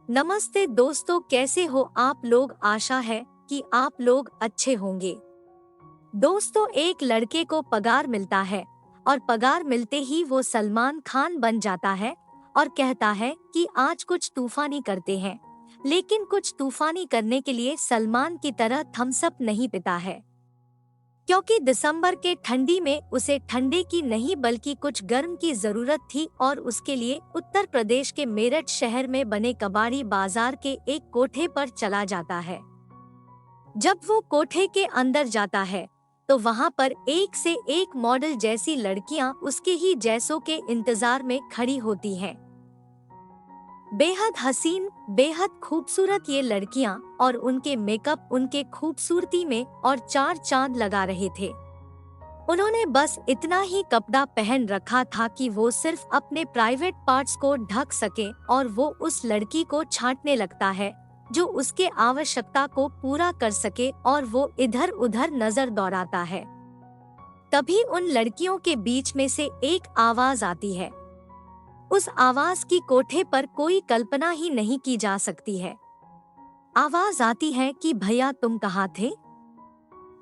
नमस्ते दोस्तों, कैसे हो आप लोग। आशा है कि आप लोग अच्छे होंगे। दोस्तों, एक लड़के को पगार मिलता है और पगार मिलते ही वो सलमान खान बन जाता है और कहता है कि आज कुछ तूफानी करते हैं। लेकिन कुछ तूफानी करने के लिए सलमान की तरह थम्स अप नहीं पीता है, क्योंकि दिसंबर के ठंडी में उसे ठंडे की नहीं बल्कि कुछ गर्म की जरूरत थी और उसके लिए उत्तर प्रदेश के मेरठ शहर में बने कबाड़ी बाजार के एक कोठे पर चला जाता है। जब वो कोठे के अंदर जाता है तो वहाँ पर एक से एक मॉडल जैसी लड़कियां उसके ही जैसों के इंतजार में खड़ी होती हैं। बेहद हसीन, बेहद खूबसूरत ये लड़कियां और उनके मेकअप उनके खूबसूरती में और चार चांद लगा रहे थे। उन्होंने बस इतना ही कपड़ा पहन रखा था कि वो सिर्फ अपने प्राइवेट पार्ट्स को ढक सके और वो उस लड़की को छांटने लगता है जो उसके आवश्यकता को पूरा कर सके और वो इधर उधर नजर दौड़ाता है। तभी उन लड़कियों के बीच में से एक आवाज आती है। उस आवाज की कोठे पर कोई कल्पना ही नहीं की जा सकती है। आवाज आती है कि भैया तुम कहाँ थे।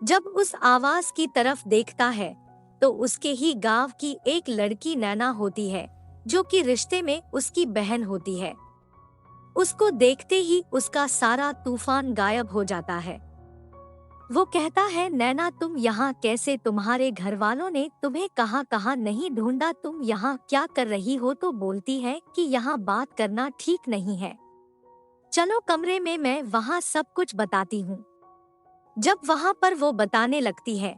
जब उस आवाज की तरफ देखता है तो उसके ही गांव की एक लड़की नैना होती है जो कि रिश्ते में उसकी बहन होती है। उसको देखते ही उसका सारा तूफान गायब हो जाता है। वो कहता है, नैना तुम यहाँ कैसे, तुम्हारे घर वालों ने तुम्हें कहाँ कहाँ नहीं ढूंढा, तुम यहाँ क्या कर रही हो। तो बोलती है कि यहाँ बात करना ठीक नहीं है, चलो कमरे में, मैं वहाँ सब कुछ बताती हूँ। जब वहाँ पर वो बताने लगती है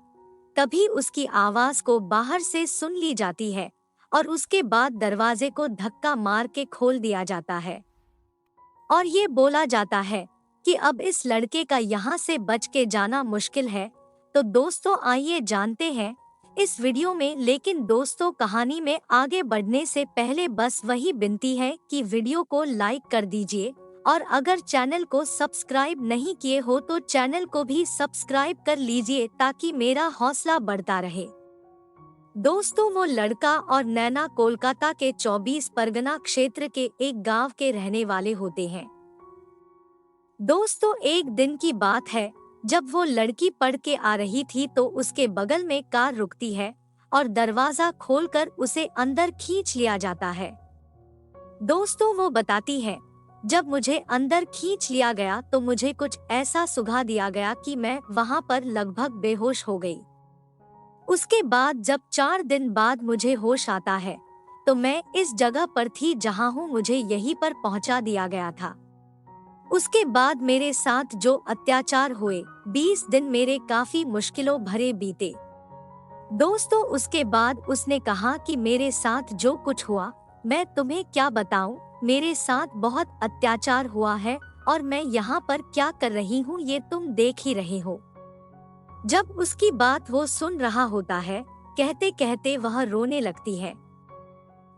तभी उसकी आवाज को बाहर से सुन ली जाती है और उसके बाद दरवाजे को धक्का मार के खोल दिया जाता है और ये बोला जाता है कि अब इस लड़के का यहाँ से बच के जाना मुश्किल है। तो दोस्तों आइए जानते हैं इस वीडियो में। लेकिन दोस्तों, कहानी में आगे बढ़ने से पहले बस वही विनती है कि वीडियो को लाइक कर दीजिए और अगर चैनल को सब्सक्राइब नहीं किए हो तो चैनल को भी सब्सक्राइब कर लीजिए ताकि मेरा हौसला बढ़ता रहे। दोस्तों, वो लड़का और नैना कोलकाता के 24 परगना क्षेत्र के एक गांव के रहने वाले होते हैं। दोस्तों, एक दिन की बात है जब वो लड़की पढ़ के आ रही थी तो उसके बगल में कार रुकती है और दरवाजा खोलकर उसे अंदर खींच लिया जाता है। दोस्तों, वो बताती है, जब मुझे अंदर खींच लिया गया तो मुझे कुछ ऐसा सुझा दिया गया कि मैं वहां पर लगभग बेहोश हो गई। उसके बाद जब 4 दिन बाद मुझे होश आता है तो मैं इस जगह पर थी जहां हूँ, मुझे यहीं पर पहुंचा दिया गया था। उसके बाद मेरे साथ जो अत्याचार हुए, 20 दिन मेरे काफी मुश्किलों भरे बीते। दोस्तों, उसके बाद उसने कहा कि मेरे साथ जो कुछ हुआ मैं तुम्हें क्या बताऊं, मेरे साथ बहुत अत्याचार हुआ है और मैं यहाँ पर क्या कर रही हूँ ये तुम देख ही रहे हो। जब उसकी बात वो सुन रहा होता है, कहते कहते वह रोने लगती है।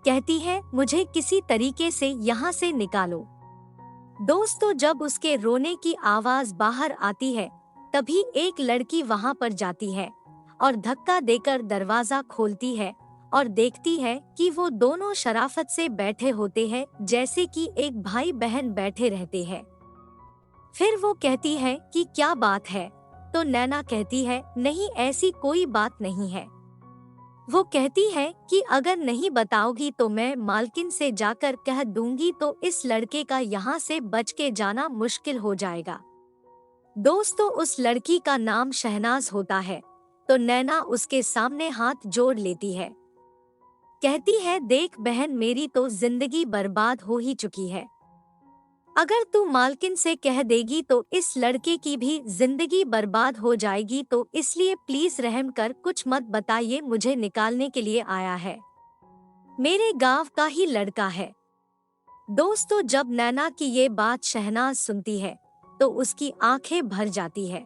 कहती है, मुझे किसी तरीके से यहाँ से निकालो। दोस्तों, जब उसके रोने की आवाज बाहर आती है तभी एक लड़की वहां पर जाती है और धक्का देकर दरवाजा खोलती है और देखती है कि वो दोनों शराफत से बैठे होते हैं जैसे कि एक भाई बहन बैठे रहते हैं। फिर वो कहती है कि क्या बात है। तो नैना कहती है, नहीं ऐसी कोई बात नहीं है। वो कहती है कि अगर नहीं बताओगी तो मैं मालकिन से जाकर कह दूंगी तो इस लड़के का यहाँ से बच के जाना मुश्किल हो जाएगा। दोस्तों, उस लड़की का नाम शहनाज होता है। तो नैना उसके सामने हाथ जोड़ लेती है। कहती है, देख बहन, मेरी तो जिंदगी बर्बाद हो ही चुकी है। अगर तू मालकिन से कह देगी तो इस लड़के की भी जिंदगी बर्बाद हो जाएगी, तो इसलिए प्लीज रहम कर कुछ मत बताइए, मुझे निकालने के लिए आया है, मेरे गांव का ही लड़का है। दोस्तों, जब नैना की ये बात शहनाज सुनती है तो उसकी आंखें भर जाती है।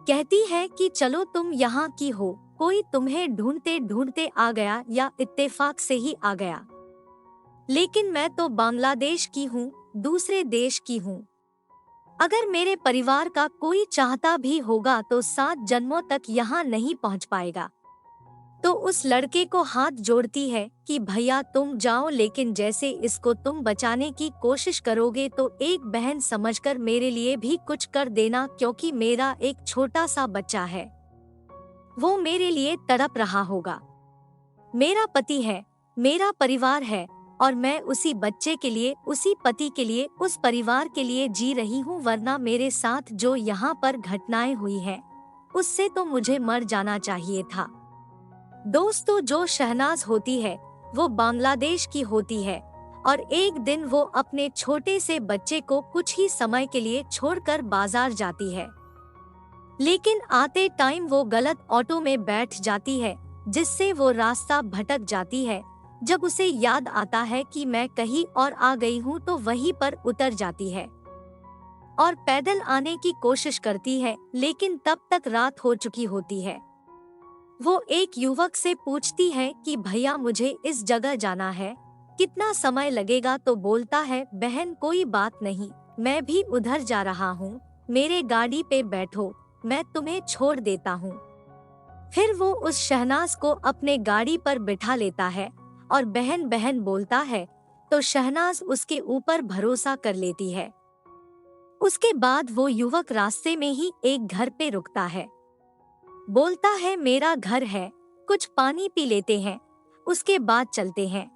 कहती है कि चलो तुम यहाँ की हो, कोई तुम्हें ढूंढते ढूंढते आ गया या इत्तेफाक से ही आ गया, लेकिन मैं तो बांग्लादेश की हूँ, दूसरे देश की हूँ। अगर मेरे परिवार का कोई चाहता भी होगा तो 7 जन्मों तक यहाँ नहीं पहुँच पाएगा। तो उस लड़के को हाथ जोड़ती है कि भैया तुम जाओ, लेकिन जैसे इसको तुम बचाने की कोशिश करोगे तो एक बहन समझकर मेरे लिए भी कुछ कर देना, क्योंकि मेरा एक छोटा सा बच्चा है, वो मेरे लिए तड़प रहा होगा। मेरा पति है, मेरा परिवार है, और मैं उसी बच्चे के लिए, उसी पति के लिए, उस परिवार के लिए जी रही हूँ, वरना मेरे साथ जो यहाँ पर घटनाएं हुई हैं, उससे तो मुझे मर जाना चाहिए था। दोस्तों, जो शहनाज होती है वो बांग्लादेश की होती है, और एक दिन वो अपने छोटे से बच्चे को कुछ ही समय के लिए छोड़कर बाजार जाती है, लेकिन आते टाइम वो गलत ऑटो में बैठ जाती है, जिससे वो रास्ता भटक जाती है। जब उसे याद आता है कि मैं कहीं और आ गई हूँ, तो वहीं पर उतर जाती है और पैदल आने की कोशिश करती है, लेकिन तब तक रात हो चुकी होती है। वो एक युवक से पूछती है कि भैया मुझे इस जगह जाना है, कितना समय लगेगा? तो बोलता है, बहन कोई बात नहीं, मैं भी उधर जा रहा हूँ, मेरे गाड़ी पे बैठो, मैं तुम्हें छोड़ देता हूँ। फिर वो उस शहनाज को अपने गाड़ी पर बिठा लेता है और बहन बहन बोलता है, तो शहनाज उसके ऊपर भरोसा कर लेती है। उसके बाद वो युवक रास्ते में ही एक घर पे रुकता है, बोलता है मेरा घर है, कुछ पानी पी लेते हैं, उसके बाद चलते हैं।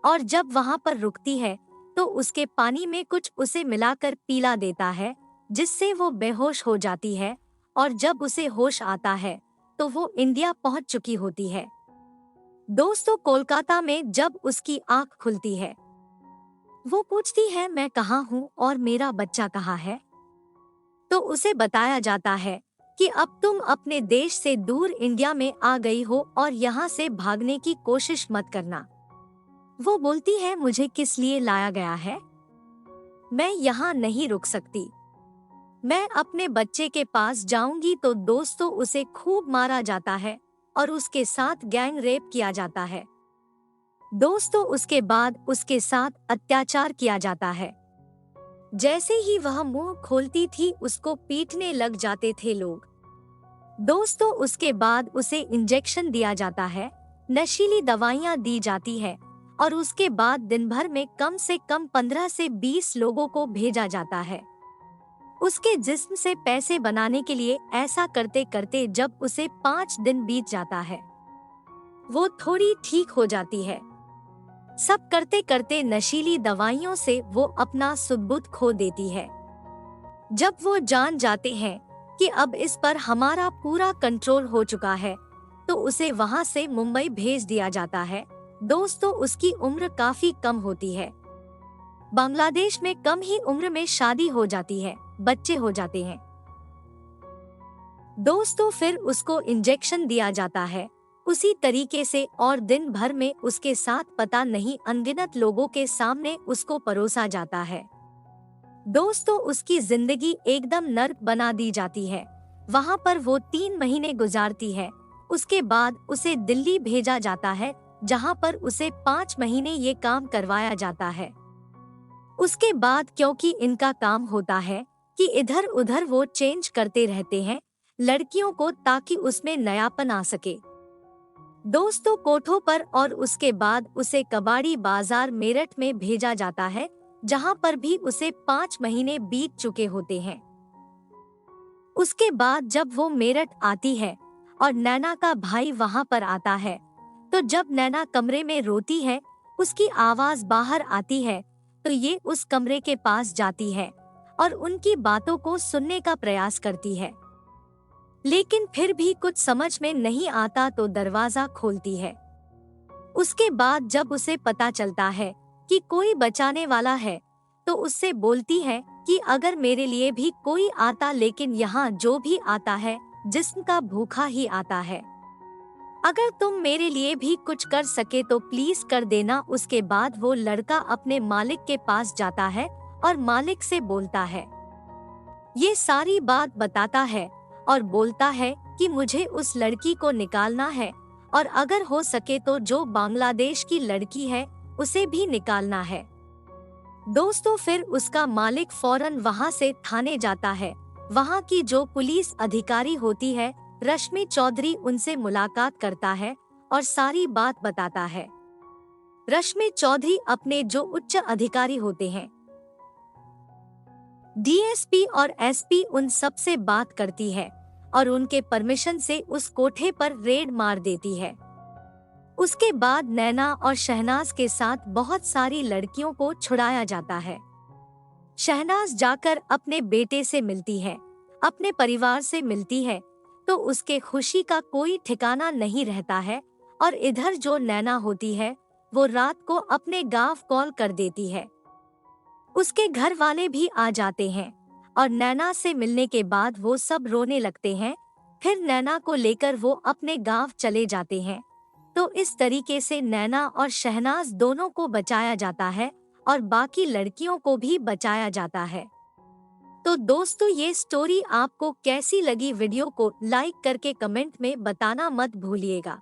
और जब वहां पर रुकती है तो उसके पानी में कुछ उसे मिलाकर पिला देता है, जिससे वो बेहोश हो जाती है, और जब उसे होश आता है तो वो इंडिया पहुंच चुकी होती है। दोस्तों, कोलकाता में जब उसकी आंख खुलती है, वो पूछती है मैं कहाँ हूँ और मेरा बच्चा कहाँ है? तो उसे बताया जाता है कि अब तुम अपने देश से दूर इंडिया में आ गई हो और यहाँ से भागने की कोशिश मत करना। वो बोलती है मुझे किस लिए लाया गया है? मैं यहाँ नहीं रुक सकती, मैं अपने बच्चे के पास जाऊंगी। तो दोस्तों, उसे खूब मारा जाता है और उसके साथ गैंग रेप किया जाता है। दोस्तों, उसके बाद उसके साथ अत्याचार किया जाता है। जैसे ही वह मुंह खोलती थी, उसको पीटने लग जाते थे लोग। दोस्तों, उसके बाद उसे इंजेक्शन दिया जाता है, नशीली दवाइयां दी जाती है, और उसके बाद दिन भर में कम से कम 15 से 20 लोगों को भेजा जाता है उसके जिस्म से पैसे बनाने के लिए। ऐसा करते करते जब उसे 5 दिन बीत जाता है, वो थोड़ी ठीक हो जाती है। सब करते करते नशीली दवाइयों से वो अपना सुध-बुध खो देती है। जब वो जान जाते हैं कि अब इस पर हमारा पूरा कंट्रोल हो चुका है, तो उसे वहां से मुंबई भेज दिया जाता है। दोस्तों, उसकी उम्र काफी कम होती है। बांग्लादेश में कम ही उम्र में शादी हो जाती है, बच्चे हो जाते हैं। दोस्तों, फिर उसको इंजेक्शन दिया जाता है उसी तरीके से, और दिन भर में उसके साथ पता नहीं अनगिनत लोगों के सामने उसको परोसा जाता है। दोस्तों, उसकी जिंदगी एकदम नर्क बना दी जाती है। वहां पर वो 3 महीने गुजारती है। उसके बाद उसे दिल्ली भेजा जाता है, जहां पर उसे 5 महीने ये काम करवाया जाता है। उसके बाद क्योंकि इनका काम होता है कि इधर उधर वो चेंज करते रहते हैं लड़कियों को, ताकि उसमें नयापन आ सके। दोस्तों, कोठों पर, और उसके बाद उसे कबाड़ी बाजार मेरठ में भेजा जाता है, जहां पर भी उसे 5 महीने बीत चुके होते हैं। उसके बाद जब वो मेरठ आती है और नैना का भाई वहां पर आता है, तो जब नैना कमरे में रोती है, उसकी आवाज बाहर आती है, तो ये उस कमरे के पास जाती है और उनकी बातों को सुनने का प्रयास करती है, लेकिन फिर भी कुछ समझ में नहीं आता तो दरवाजा खोलती है। उसके बाद जब उसे पता चलता है कि कोई बचाने वाला है, तो उससे बोलती है कि अगर मेरे लिए भी कोई आता, लेकिन यहाँ जो भी आता है जिस्म का भूखा ही आता है, अगर तुम मेरे लिए भी कुछ कर सके तो प्लीज कर देना। उसके बाद वो लड़का अपने मालिक के पास जाता है और मालिक से बोलता है, ये सारी बात बताता है और बोलता है कि मुझे उस लड़की को निकालना है, और अगर हो सके तो जो बांग्लादेश की लड़की है उसे भी निकालना है। दोस्तों, फिर उसका मालिक फौरन वहां से थाने जाता है। वहां की जो पुलिस अधिकारी होती है, रश्मि चौधरी, उनसे मुलाकात करता है और सारी बात बताता है। रश्मि चौधरी अपने जो उच्च अधिकारी होते हैं, डीएसपी और एसपी, उन सब से बात करती है और उनके परमिशन से उस कोठे पर रेड मार देती है। उसके बाद नैना और शहनाज के साथ बहुत सारी लड़कियों को छुड़ाया जाता है। शहनाज जाकर अपने बेटे से मिलती है, अपने परिवार से मिलती है, तो उसके खुशी का कोई ठिकाना नहीं रहता है। और इधर जो नैना होती है वो रात को अपने गांव कॉल कर देती है। उसके घर वाले भी आ जाते हैं और नैना से मिलने के बाद वो सब रोने लगते हैं। फिर नैना को लेकर वो अपने गांव चले जाते हैं। तो इस तरीके से नैना और शहनाज दोनों को बचाया जाता है और बाकी लड़कियों को भी बचाया जाता है। तो दोस्तों, ये स्टोरी आपको कैसी लगी? वीडियो को लाइक करके कमेंट में बताना मत भूलिएगा।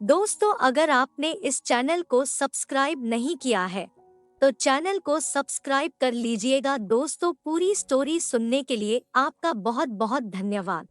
दोस्तों, अगर आपने इस चैनल को सब्सक्राइब नहीं किया है तो चैनल को सब्सक्राइब कर लीजिएगा। दोस्तों, पूरी स्टोरी सुनने के लिए आपका बहुत बहुत धन्यवाद।